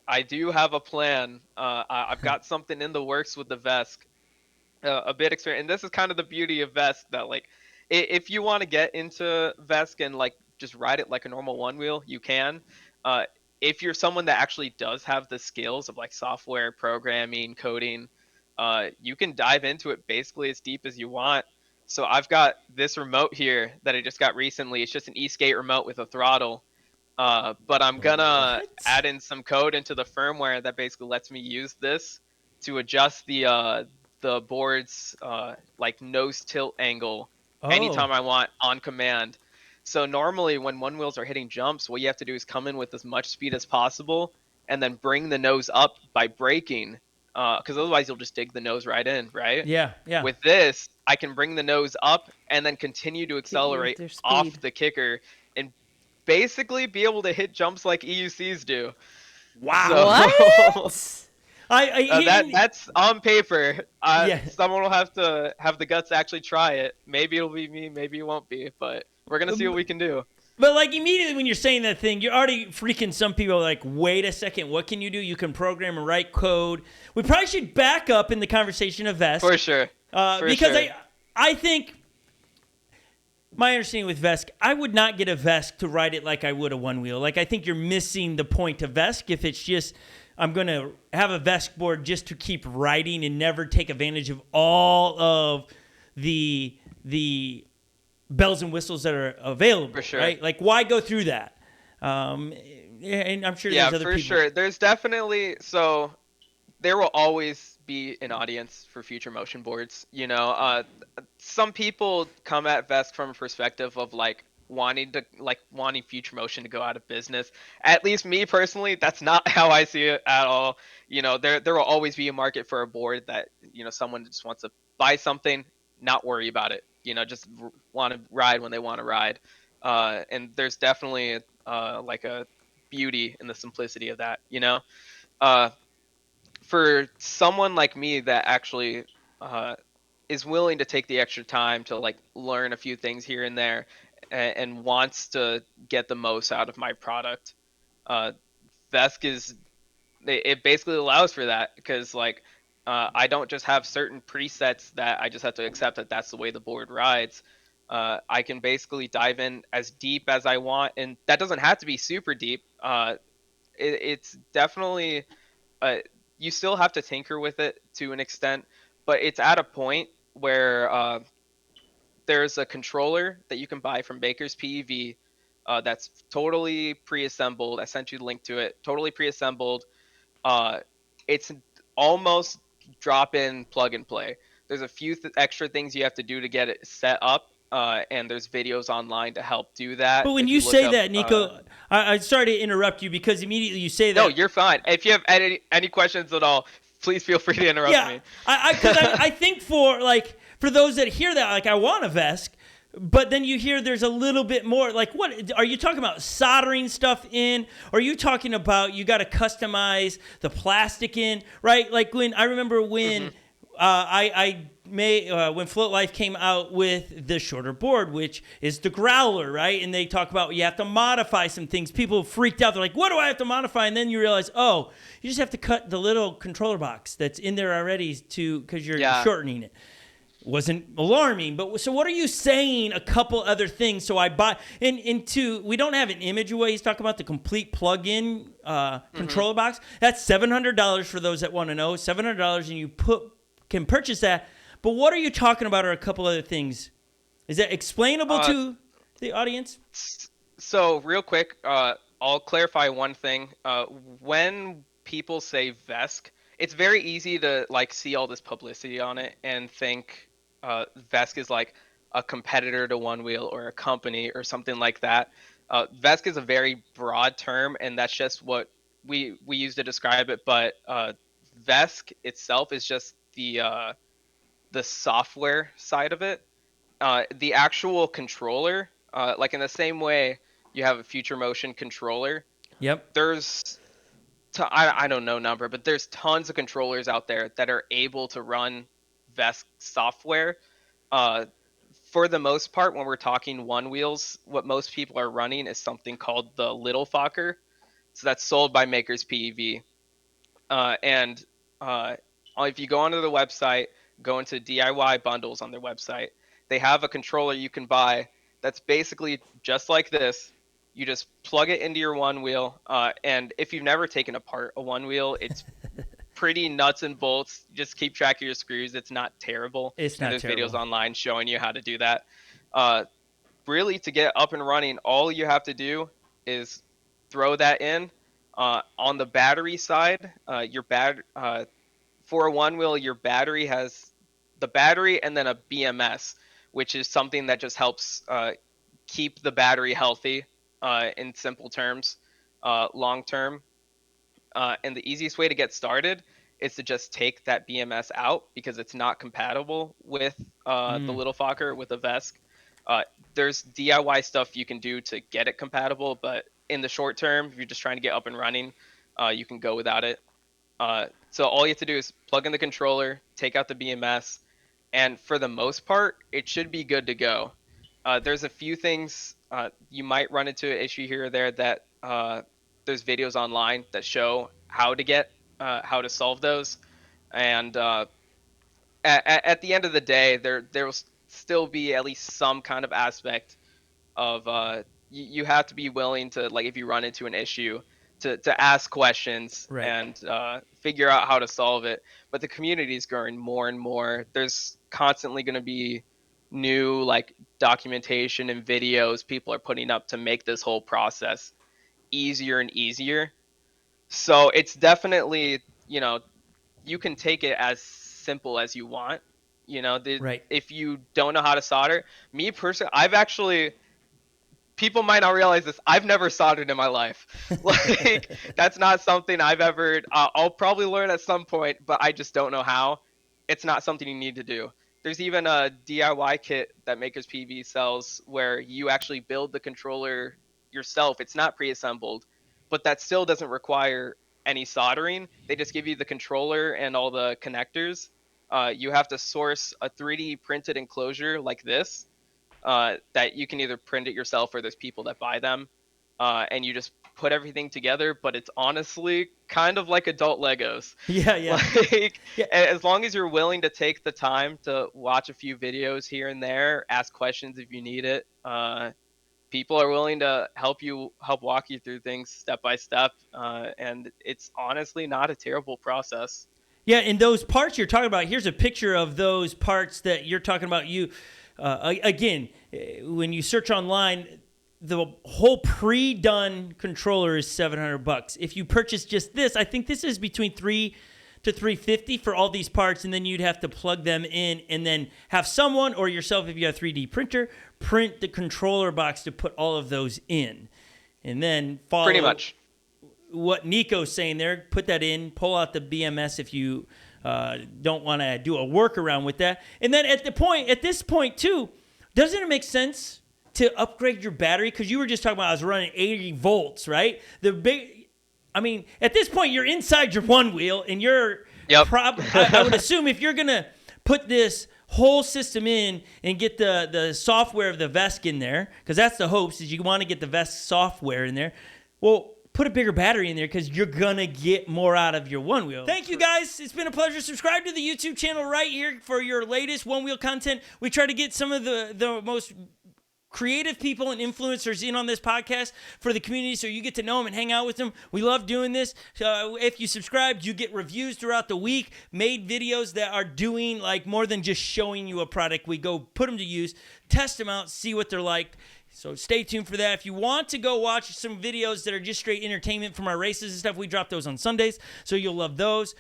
I do have a plan. I've got something in the works with the Vesc. A bit experience, and this is kind of the beauty of Vesc that like, if you want to get into Vesc and like just ride it like a normal one wheel, you can. Uh, if you're someone that actually does have the skills of like software programming, coding, you can dive into it basically as deep as you want. So I've got this remote here that I just got recently. It's just an e-skate remote with a throttle. But I'm gonna What? add in some code into the firmware that basically lets me use this to adjust the board's like nose tilt angle Oh. anytime I want on command. So normally when one wheels are hitting jumps, what you have to do is come in with as much speed as possible and then bring the nose up by braking, because otherwise you'll just dig the nose right in, right? Yeah, yeah. With this, I can bring the nose up and then continue to With accelerate their off speed. the kicker and basically be able to hit jumps like EUCs do. So Wow. What? that's on paper. Yeah. Someone will have to have the guts to actually try it. Maybe it'll be me, maybe it won't be, but we're gonna see what we can do. But like immediately when you're saying that thing, you're already freaking some people like, wait a second, what can you do? You can program and write code. We probably should back up in the conversation of Vesc, For sure, for because sure. I think my understanding with Vesc, I would not get a Vesc to ride it like I would a one wheel. Like I think you're missing the point of Vesc if it's just I'm gonna have a Vesc board just to keep riding and never take advantage of all of the bells and whistles that are For available, sure. right? Like why go through that? Um, and I'm sure Yeah, there's other for people. sure. There's definitely so there will always be an audience for future motion boards. Some people come at Vest from a perspective of like wanting future motion to go out of business. At least me personally, that's not how I see it at all. There will always be a market for a board that someone just wants to buy something, not worry about it. Just want to ride when they want to ride. And there's definitely like a beauty in the simplicity of that. Uh, for someone like me that actually uh, is willing to take the extra time to like learn a few things here and there and wants to get the most out of my product, uh, Vesk is it basically allows for that because like I don't just have certain presets that I just have to accept that that's the way the board rides. I can basically dive in as deep as I want, and that doesn't have to be super deep. It's definitely uh, you still have to tinker with it to an extent, but it's at a point where there's a controller that you can buy from Baker's PEV that's totally pre-assembled. I sent you the link to it. Totally pre-assembled. It's almost drop-in, plug-and-play. There's a few extra things you have to do to get it set up, and there's videos online to help do that. But when If you you look say up, that, Nico, I'm sorry to interrupt you because immediately you say no, that. you're fine. If you have any questions at all, please feel free to interrupt Yeah, me. because I think for those that hear that, like I want a Vesc, but then you hear there's a little bit more. Like, what are you talking about? Soldering stuff in? Or are you talking about you got to customize the plastic in? Right? Like when I remember when Hmm. when Float Life came out with the shorter board, which is the growler, right? And they talk about you have to modify some things. People freaked out. They're like, "What do I have to modify?" And then you realize, oh, you just have to cut the little controller box that's in there already because you're Yeah. shortening it. Wasn't alarming, but so what are you saying? A couple other things. So I buy into. We don't have an image of what he's talking about. The complete plug-in Hmm. controller box. That's $700 for those that want to know. $700, and you can purchase that. But what are you talking about? Are a couple other things? Is that explainable Uh, to the audience? so real quick, I'll clarify one thing. When people say Vesk, it's very easy to like see all this publicity on it and think Vesk is like a competitor to One Wheel or a company or something like that. Vesk is a very broad term, and that's just what we use to describe it. But Vesk itself is just the software side of it. The actual controller, like in the same way you have a future motion controller, Yep. there's I don't know number, but there's tons of controllers out there that are able to run Vesc software. Uh, for the most part, when we're talking one wheels, what most people are running is something called the Little Fokker. So that's sold by Makers PEV. And if you go onto the website, go into DIY bundles on their website, they have a controller you can buy that's basically just like this. You just plug it into your one wheel, and if you've never taken apart a one wheel, it's pretty nuts and bolts. Just keep track of your screws. It's not terrible, It's and not there's videos terrible. online showing you how to do that. Uh, Really, to get up and running, all you have to do is throw that in. On the battery side, for a one wheel, your battery has the battery and then a BMS, which is something that just helps keep the battery healthy, in simple terms, long term. And the easiest way to get started is to just take that BMS out because it's not compatible with the Mm. little Fokker with a Vesc. Uh, there's DIY stuff you can do to get it compatible, but in the short term, if you're just trying to get up and running, you can go without it. So all you have to do is plug in the controller, take out the BMS, and for the most part, it should be good to go. There's a few things you might run into an issue here or there that there's videos online that show how to solve those, and at the end of the day, there will still be at least some kind of aspect of you have to be willing to, like, if you run into an issue, to ask questions Right. and figure out how to solve it. But the community is growing more and more. There's constantly going to be new, like, documentation and videos people are putting up to make this whole process easier and easier. So it's definitely, you can take it as simple as you want. Right. If you don't know how to solder, me personally, people might not realize this. I've never soldered in my life. Like, that's not something I've ever. I'll probably learn at some point, but I just don't know how. It's not something you need to do. There's even a DIY kit that Makers PV sells where you actually build the controller yourself. It's not pre-assembled, but that still doesn't require any soldering. They just give you the controller and all the connectors. You have to source a 3D printed enclosure like this, that you can either print it yourself or there's people that buy them, and you just put everything together. But it's honestly kind of like adult Legos. Yeah, yeah. Like, Yeah. as long as you're willing to take the time to watch a few videos here and there, ask questions if you need it, people are willing to help walk you through things step by step, and it's honestly not a terrible process. Yeah, and those parts you're talking about, here's a picture of those parts that you're talking about. Again, when you search online, the whole pre-done controller is $700. If you purchase just this, I think this is between $300 to $350 for all these parts, and then you'd have to plug them in and then have someone or yourself, if you have a 3D printer, print the controller box to put all of those in, and then follow Pretty much. what Nico's saying there. Put that in, pull out the BMS if you don't want to do a workaround with that. And then at this point too, doesn't it make sense to upgrade your battery? Because you were just talking about I was running 80 volts, right? At this point you're inside your one wheel, and you're Yep. I would assume if you're gonna put this whole system in and get the software of the Vesc in there, because that's the hopes, is you want to get the Vesc software in there. Well, put a bigger battery in there because you're going to get more out of your one wheel. Thank you, guys. It's been a pleasure. Subscribe to the YouTube channel right here for your latest one wheel content. We try to get some of the most creative people and influencers in on this podcast for the community, so you get to know them and hang out with them. We love doing this. If you subscribed, you get reviews throughout the week, made videos that are doing like more than just showing you a product. We go put them to use, test them out, see what they're like. So stay tuned for that. If you want to go watch some videos that are just straight entertainment from our races and stuff, we drop those on Sundays, so you'll love those.